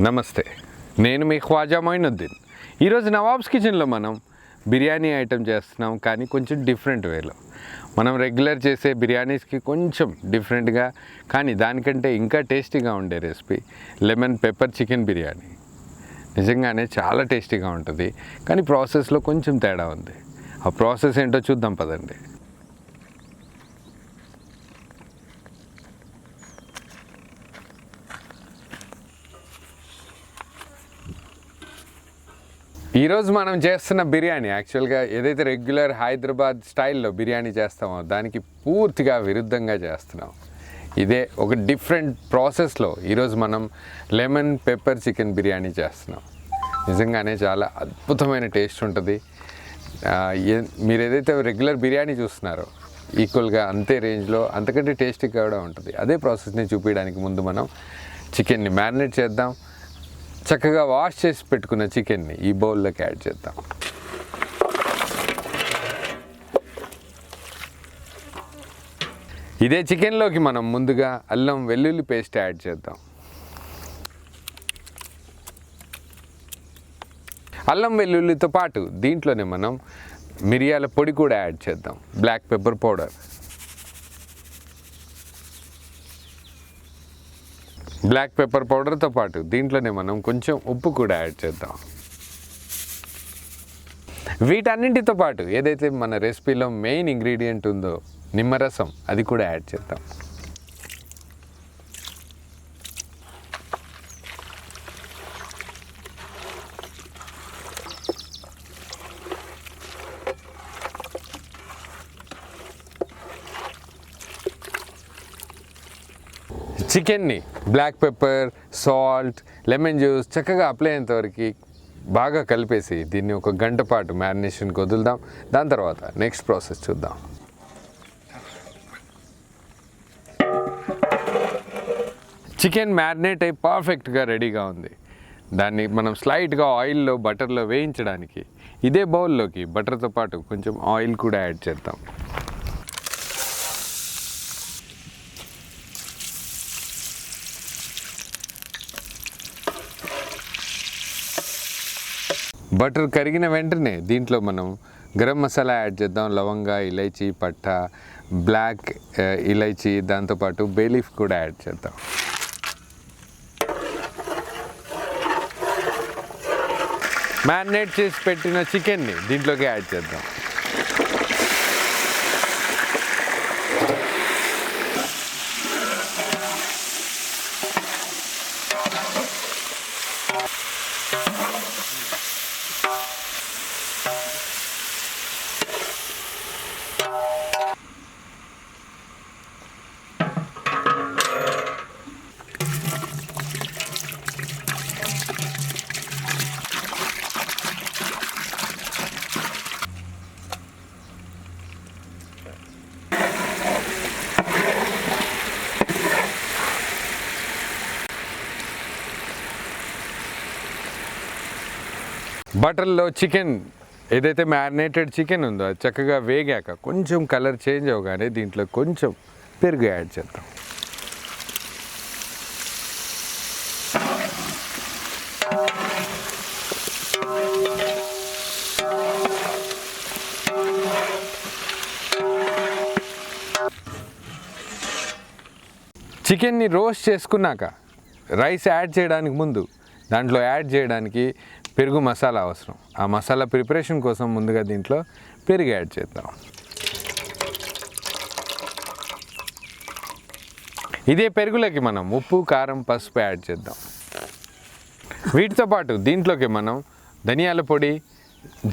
నమస్తే, నేను మీ ఖ్వాజా మొయినుద్దీన్. ఈరోజు నవాబ్స్ కిచెన్లో మనం బిర్యానీ ఐటెం చేస్తున్నాం, కానీ కొంచెం డిఫరెంట్ వేలో. మనం రెగ్యులర్ చేసే బిర్యానీస్కి కొంచెం డిఫరెంట్గా, కానీ దానికంటే ఇంకా టేస్టీగా ఉండే recipe lemon pepper chicken biryani. నిజంగానే చాలా టేస్టీగా ఉంటుంది, కానీ ప్రాసెస్లో కొంచెం తేడా ఉంది. ఆ ప్రాసెస్ ఏంటో చూద్దాం పదండి. ఈరోజు మనం చేస్తున్న బిర్యానీ యాక్చువల్గా ఏదైతే రెగ్యులర్ హైదరాబాద్ స్టైల్లో బిర్యానీ చేస్తామో దానికి పూర్తిగా విరుద్ధంగా చేస్తున్నాం. ఇదే ఒక డిఫరెంట్ ప్రాసెస్లో ఈరోజు మనం లెమన్ పెప్పర్ చికెన్ బిర్యానీ చేస్తున్నాం. నిజంగానే చాలా అద్భుతమైన టేస్ట్ ఉంటుంది. మీరు ఏదైతే రెగ్యులర్ బిర్యానీ చూస్తున్నారో ఈక్వల్గా అంతే రేంజ్లో అంతకంటే టేస్టీగా కూడా ఉంటుంది. అదే ప్రాసెస్ని చూపించడానికి ముందు మనం చికెన్ని మ్యారినేట్ చేద్దాం. చక్కగా వాష్ చేసి పెట్టుకున్న చికెన్ని ఈ బౌల్లోకి యాడ్ చేద్దాం. ఇదే చికెన్లోకి మనం ముందుగా అల్లం వెల్లుల్లి పేస్ట్ యాడ్ చేద్దాం. అల్లం వెల్లుల్లితో పాటు దీంట్లోనే మనం మిరియాల పొడి కూడా యాడ్ చేద్దాం, black pepper powder. Black pepper పౌడర్తో పాటు దీంట్లోనే మనం కొంచెం ఉప్పు కూడా యాడ్ చేద్దాం. వీటన్నింటితో పాటు ఏదైతే మన రెసిపీలో మెయిన్ ఇంగ్రీడియంట్ ఉందో నిమ్మరసం, అది కూడా యాడ్ చేద్దాం. చికెన్ని black pepper, salt, lemon juice చక్కగా అప్లై అయ్యేంతవరకు బాగా కలిపేసి దీన్ని ఒక గంట పాటు మ్యారినేషన్కి వదులుదాం. దాని తర్వాత నెక్స్ట్ ప్రాసెస్ చూద్దాం. చికెన్ మ్యారినేట్ అయి పర్ఫెక్ట్గా రెడీగా ఉంది. దాన్ని మనం స్లైట్గా ఆయిల్లో బటర్లో వేయించడానికి ఇదే బౌల్లోకి బటర్తో పాటు కొంచెం ఆయిల్ కూడా యాడ్ చేద్దాం. బటర్ కరిగిన వెంటనే దీంట్లో మనం గరం మసాలా యాడ్ చేద్దాం. లవంగా, ఇలైచీ, పట్ట, బ్లాక్ ఇలైచీ, దాంతోపాటు బేలీఫ్ కూడా యాడ్ చేద్దాం. మ్యారినేట్ చేసి పెట్టిన చికెన్ని దీంట్లోకి యాడ్ చేద్దాం. బటర్లో చికెన్ ఏదైతే మ్యారినేటెడ్ చికెన్ ఉందో అది చక్కగా వేగాక కొంచెం కలర్ చేంజ్ అవగానే దీంట్లో కొంచెం పెరుగు యాడ్ చేద్దాం. చికెన్ని రోస్ట్ చేసుకున్నాక రైస్ యాడ్ చేయడానికి ముందు దాంట్లో యాడ్ చేయడానికి పెరుగు మసాలా అవసరం. ఆ మసాలా ప్రిపరేషన్ కోసం ముందుగా దీంట్లో పెరుగు యాడ్ చేద్దాం. ఇదే పెరుగులోకి మనం ఉప్పు, కారం, పసుపు యాడ్ చేద్దాం. వీటితో పాటు దీంట్లోకి మనం ధనియాల పొడి,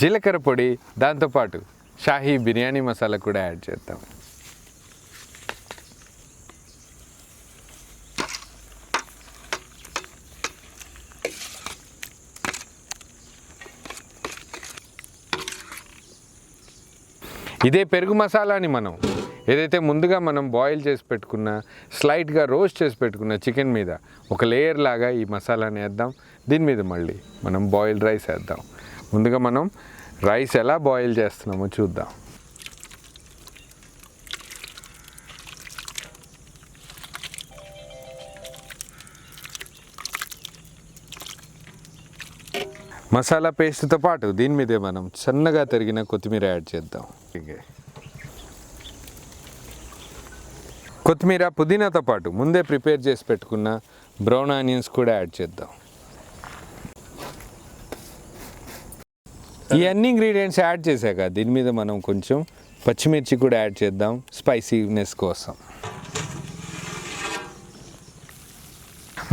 జీలకర్ర పొడి, దాంతోపాటు షాహీ బిర్యానీ మసాలా కూడా యాడ్ చేద్దాం. ఇదే పెరుగు మసాలాని మనం ఏదైతే ముందుగా మనం బాయిల్ చేసి పెట్టుకున్న స్లైట్గా రోస్ట్ చేసి పెట్టుకున్న చికెన్ మీద ఒక లేయర్ లాగా ఈ మసాలాని వేద్దాం. దీని మీద మళ్ళీ మనం బాయిల్డ్ రైస్ వేద్దాం. ముందుగా మనం రైస్ ఎలా బాయిల్ చేస్తున్నామో చూద్దాం. మసాలా పేస్ట్తో పాటు దీని మీదే మనం సన్నగా తరిగిన కొత్తిమీర యాడ్ చేద్దాం. కొత్తిమీర పుదీనాతో పాటు ముందే ప్రిపేర్ చేసి పెట్టుకున్న బ్రౌన్ ఆనియన్స్ కూడా యాడ్ చేద్దాం. ఈ అన్ని ఇంగ్రీడియంట్స్ యాడ్ చేశాక దీని మీద మనం కొంచెం పచ్చిమిర్చి కూడా యాడ్ చేద్దాం స్పైసీనెస్ కోసం.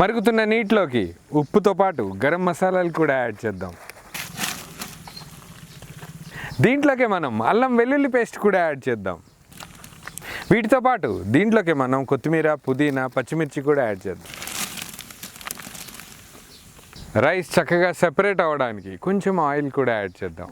మరుగుతున్న నీటిలోకి ఉప్పుతో పాటు గరం మసాలాలు కూడా యాడ్ చేద్దాం. దీంట్లోకి మనం అల్లం వెల్లుల్లి పేస్ట్ కూడా యాడ్ చేద్దాం. వీటితో పాటు దీంట్లోకి మనం కొత్తిమీర పుదీనా పచ్చిమిర్చి కూడా యాడ్ చేద్దాం. రైస్ చక్కగా సెపరేట్ అవ్వడానికి కొంచెం ఆయిల్ కూడా యాడ్ చేద్దాం.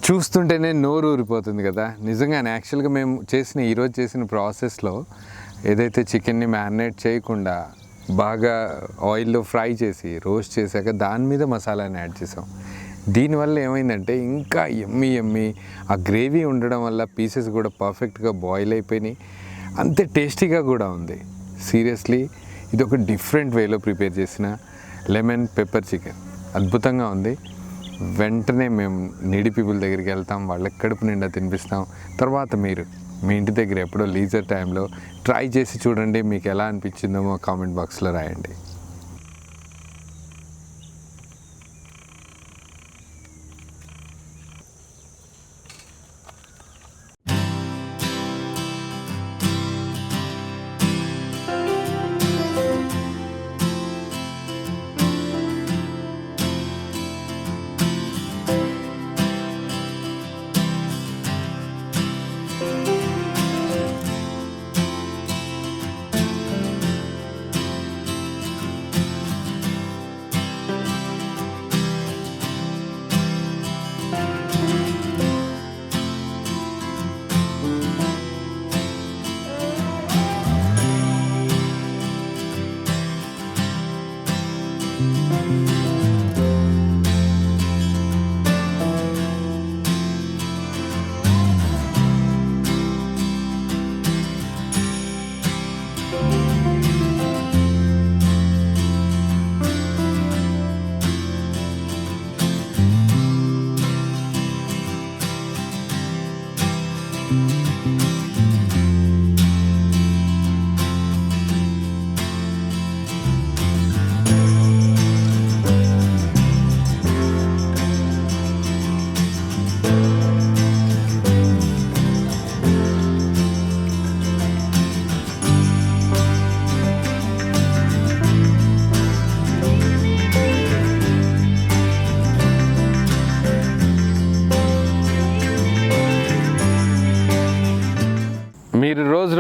చూస్తుంటేనే నోరు ఊరిపోతుంది కదా. నిజంగానే యాక్చువల్గా మేము ఈరోజు చేసిన ప్రాసెస్లో ఏదైతే చికెన్ని మ్యారినేట్ చేయకుండా బాగా ఆయిల్లో ఫ్రై చేసి రోస్ట్ చేశాక దాని మీద మసాలాని యాడ్ చేసాం. దీనివల్ల ఏమైందంటే ఇంకా ఎమ్మి ఆ గ్రేవీ ఉండడం వల్ల పీసెస్ కూడా పర్ఫెక్ట్గా బాయిల్ అయిపోయినాయి. అంతే టేస్టీగా కూడా ఉంది. సీరియస్లీ ఇది ఒక డిఫరెంట్ వేలో ప్రిపేర్ చేసిన లెమన్ పెప్పర్ చికెన్ అద్భుతంగా ఉంది. వెంటనే మేము నీడీ పీపుల్ దగ్గరికి వెళ్తాం, వాళ్ళకి కడుపు నిండా తినిపిస్తాం. తర్వాత మీరు మీ ఇంటి దగ్గర ఎప్పుడో లీజర్ టైంలో ట్రై చేసి చూడండి. మీకు ఎలా అనిపించిందో మా కామెంట్ బాక్స్లో రాయండి.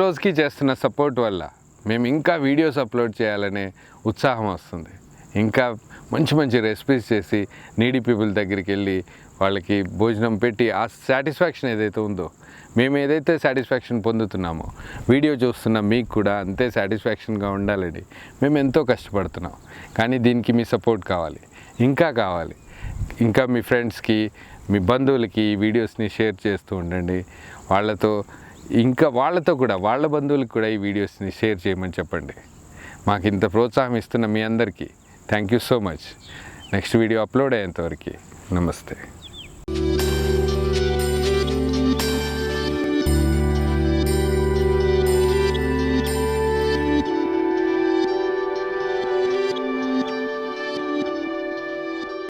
రోజుకి చేస్తున్న సపోర్ట్ వల్ల మేము ఇంకా వీడియోస్ అప్లోడ్ చేయాలనే ఉత్సాహం వస్తుంది. ఇంకా మంచి మంచి రెసిపీస్ చేసి నీడీ పీపుల్ దగ్గరికి వెళ్ళి వాళ్ళకి భోజనం పెట్టి ఆ సాటిస్ఫాక్షన్ ఏదైతే ఉందో, మేము ఏదైతే సాటిస్ఫాక్షన్ పొందుతున్నామో వీడియో చూస్తున్న మీకు కూడా అంతే సాటిస్ఫాక్షన్గా ఉండాలని మేము ఎంతో కష్టపడుతున్నాం. కానీ దీనికి మీ సపోర్ట్ కావాలి, ఇంకా కావాలి. ఇంకా మీ ఫ్రెండ్స్కి, మీ బంధువులకి ఈ వీడియోస్ని షేర్ చేస్తూ ఉండండి. వాళ్ళతో కూడా వాళ్ళ బంధువులకు కూడా ఈ వీడియోస్ని షేర్ చేయమని చెప్పండి. మాకు ఇంత ప్రోత్సాహం ఇస్తున్న మీ అందరికీ thank you so much. Next video upload అయ్యేంతవరకు నమస్తే.